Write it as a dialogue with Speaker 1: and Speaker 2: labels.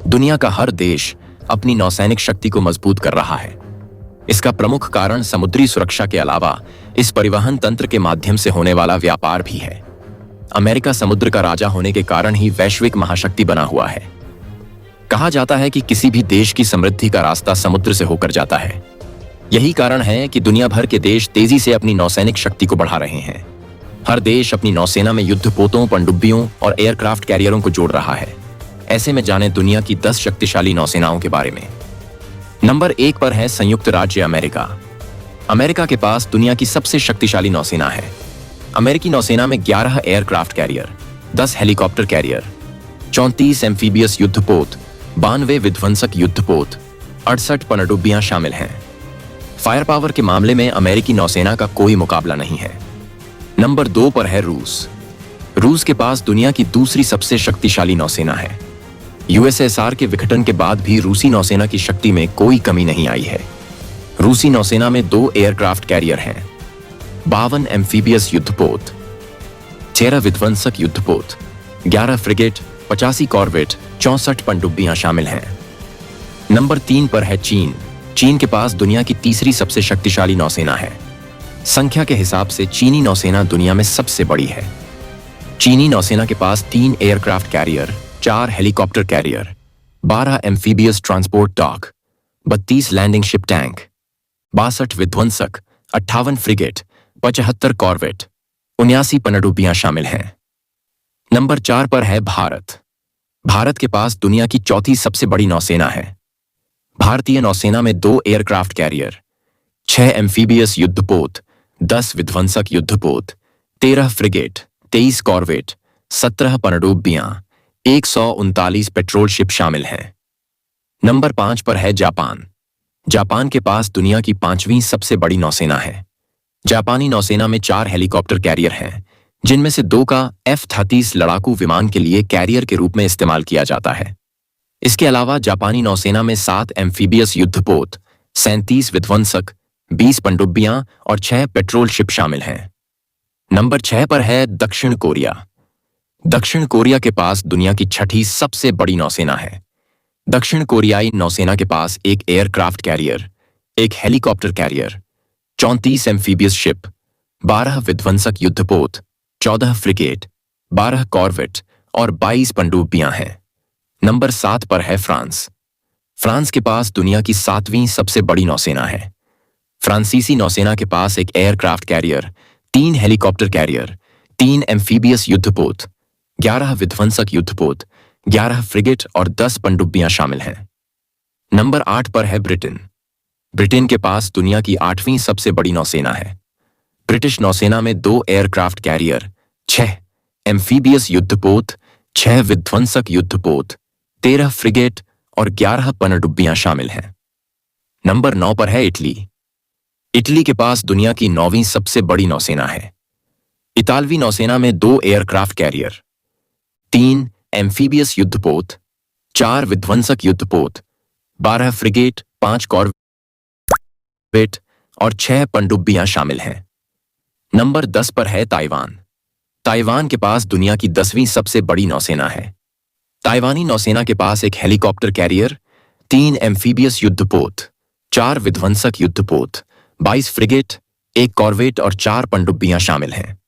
Speaker 1: दुनिया का हर देश अपनी नौसैनिक शक्ति को मजबूत कर रहा है। इसका प्रमुख कारण समुद्री सुरक्षा के अलावा इस परिवहन तंत्र के माध्यम से होने वाला व्यापार भी है। अमेरिका समुद्र का राजा होने के कारण ही वैश्विक महाशक्ति बना हुआ है। कहा जाता है कि किसी भी देश की समृद्धि का रास्ता समुद्र से होकर जाता है। यही कारण है कि दुनिया भर के देश तेजी से अपनी नौसैनिक शक्ति को बढ़ा रहे हैं। हर देश अपनी नौसेना में युद्धपोतों, पनडुब्बियों और एयरक्राफ्ट कैरियरों को जोड़ रहा है। ऐसे में जाने दुनिया की 10 शक्तिशाली नौसेनाओं के बारे में। नंबर 1 पर है संयुक्त राज्य अमेरिका। अमेरिका के पास दुनिया की सबसे शक्तिशाली नौसेना है। अमेरिकी नौसेना में 11 aircraft carrier, 10 helicopter career, 34 amphibious युद्धपोत, 92 विध्वंसक युद्धपोत, 68 पनडुब्बियां शामिल हैं। फायर पावर के मामले में अमेरिकी नौसेना का कोई मुकाबला नहीं है। नंबर 2 पर है रूस। रूस के पास दुनिया की दूसरी सबसे शक्तिशाली नौसेना है। यूएसएसआर के विघटन के बाद भी रूसी नौसेना की शक्ति में कोई कमी नहीं आई है। रूसी नौसेना में 2 एयरक्राफ्ट कैरियर हैं, 52 एम्फीबियस युद्धपोत, 13 विध्वंसक युद्धपोत, 11 फ्रिगेट, 85 कॉर्वेट, 64 पनडुब्बियां शामिल हैं। नंबर 3 पर है चीन। चीन के पास दुनिया की तीसरी सबसे शक्तिशाली नौसेना है। संख्या के हिसाब से चीनी नौसेना दुनिया में सबसे बड़ी है। चीनी नौसेना के पास 3 aircraft carrier, 4 helicopter carrier, 12 amphibious transport dock, 32 landing ship tank, 62 विध्वंसक, 58 फ्रिगेट, 75 कॉर्वेट, 79 पनडुब्बियां शामिल हैं। नंबर 4 पर है भारत। भारत के पास दुनिया की चौथी सबसे बड़ी नौसेना है। भारतीय नौसेना में 2 एयरक्राफ्ट कैरियर, 6 एम्फीबियस युद्धपोत, 10 विध्वंसक युद्धपोत, 13 फ्रिगेट, 23 कॉर्वेट, 17 पनडुब्बियां, 139 पेट्रोल शिप शामिल हैं। नंबर 5 पर है जापान। जापान के पास दुनिया की 5वीं सबसे बड़ी नौसेना है। जापानी नौसेना में 4 हेलीकॉप्टर कैरियर हैं, जिनमें से 2 का F-30 लड़ाकू विमान के लिए कैरियर के रूप में इस्तेमाल किया जाता है। इसके अलावा जापानी नौसेना में 7 एम्फीबियस युद्धपोत, 37 विध्वंसक, 20 पनडुब्बियां और 6 पेट्रोल शिप शामिल हैं। नंबर 6 पर है दक्षिण कोरिया। दक्षिण कोरिया के पास दुनिया की 6ठी सबसे बड़ी नौसेना है। दक्षिण कोरियाई नौसेना के पास 1 aircraft carrier, 1 helicopter career, 34 amphibious ship, 12 विध्वंसक युद्धपोत, 14 फ्रिगेट, 12 कॉर्वेट और 22 पनडुब्बियां हैं। नंबर 7 पर है फ्रांस। फ्रांस के पास दुनिया की 7वीं सबसे बड़ी नौसेना है। फ्रांसीसी नौसेना के पास 1 aircraft carrier, 3 helicopter career, 3 amphibious युद्धपोत, 11 विध्वंसक युद्धपोत, 11 फ्रिगेट और 10 पनडुब्बियां शामिल हैं। नंबर 8 पर है ब्रिटेन। ब्रिटेन के पास दुनिया की 8वीं सबसे बड़ी नौसेना है। ब्रिटिश नौसेना में 2 एयरक्राफ्ट कैरियर, 6 एम्फीबियस युद्धपोत, 6 विध्वंसक युद्धपोत, 13 फ्रिगेट और 11 पनडुब्बियां शामिल हैं। नंबर 9 पर है इटली। इटली के पास दुनिया की 9वीं सबसे बड़ी नौसेना है। इतालवी नौसेना में 2 एयरक्राफ्ट कैरियर, 3 एम्फीबियस युद्धपोत, 4 विध्वंसक युद्धपोत, 12 फ्रिगेट, 5 कॉर्वेट और 6 पनडुब्बियां शामिल हैं। नंबर 10 पर है ताइवान। ताइवान के पास दुनिया की 10वीं सबसे बड़ी नौसेना है। ताइवानी नौसेना के पास 1 हेलीकॉप्टर कैरियर, 3 एम्फीबियस युद्धपोत, 4 विध्वंसक युद्धपोत, 22 फ्रिगेट, 1 कॉर्वेट और 4 पनडुब्बियां शामिल हैं।